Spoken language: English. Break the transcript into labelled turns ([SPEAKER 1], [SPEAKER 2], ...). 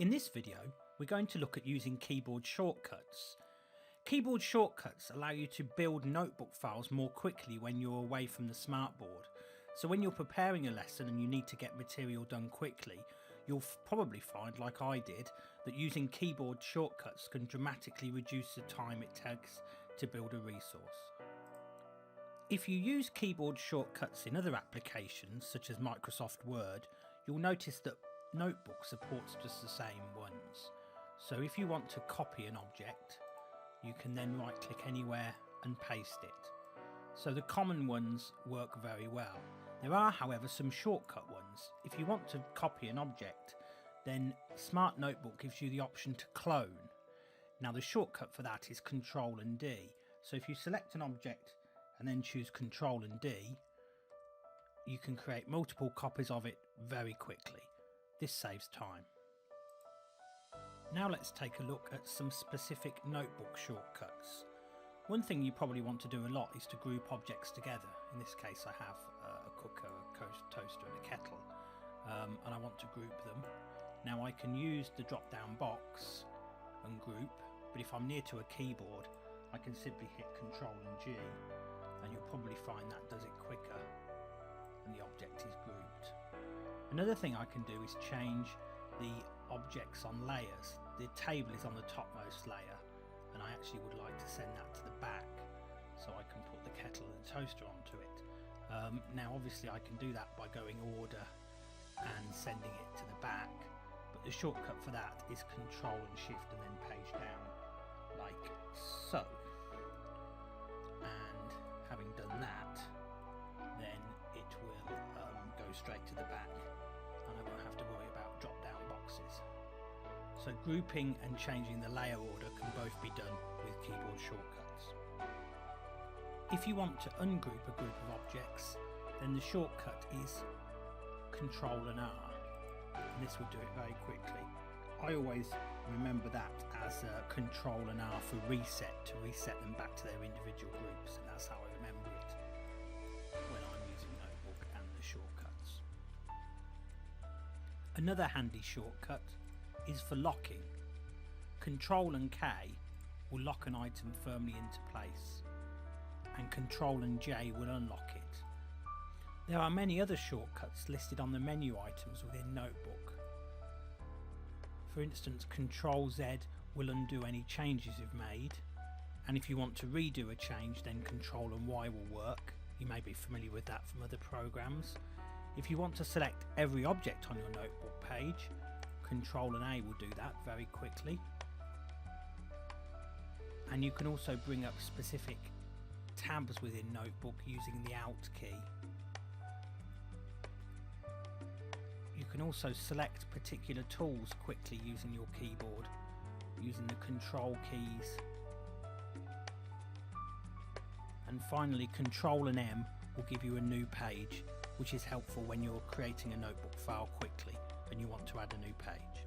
[SPEAKER 1] In this video, we're going to look at using keyboard shortcuts. Keyboard shortcuts allow you to build notebook files more quickly when you're away from the smartboard. So when you're preparing a lesson and you need to get material done quickly, you'll probably find, like I did, that using keyboard shortcuts can dramatically reduce the time it takes to build a resource. If you use keyboard shortcuts in other applications, such as Microsoft Word, you'll notice that Notebook supports just the same ones. So if you want to copy an object, you can then right click anywhere and paste it. So the common ones work very well. There are, however, some shortcut ones. If you want to copy an object, then Smart Notebook gives you the option to clone. Now the shortcut for that is Ctrl and D. So if you select an object and then choose Ctrl and D, you can create multiple copies of it very quickly. This saves time. Now let's take a look at some specific notebook shortcuts. One thing you probably want to do a lot is to group objects together. In this case I have a cooker, a toaster and a kettle, and I want to group them. Now I can use the drop down box and group, but if I'm near to a keyboard I can simply hit Ctrl and G, and you'll probably find that does it quicker and the object is grouped. Another thing I can do is change the objects on layers. The table is on the topmost layer and I actually would like to send that to the back, so I can put the kettle and the toaster onto it. Now obviously I can do that by going order and sending it to the back, but the shortcut for that is Control and Shift and then page down, like so. And having done that, then it will go straight to the back and I won't have to worry about drop down boxes. So grouping and changing the layer order can both be done with keyboard shortcuts. If you want to ungroup a group of objects, then the shortcut is Control and R, and this will do it very quickly. I always remember that as Control and R for reset, to reset them back to their individual groups, and that's how I remember it when I'm using Notebook and the shortcuts. Another handy shortcut is for locking. Control and K will lock an item firmly into place, and Control and J will unlock it. There are many other shortcuts listed on the menu items within Notebook. For instance, Control Z will undo any changes you've made, and if you want to redo a change, then Control and Y will work. You may be familiar with that from other programs. If you want to select every object on your Notebook page, Control and A will do that very quickly. And you can also bring up specific tabs within Notebook using the Alt key. You can also select particular tools quickly using your keyboard, using the Control keys. And finally, Control and M will give you a new page, which is helpful when you're creating a notebook file quickly and you want to add a new page.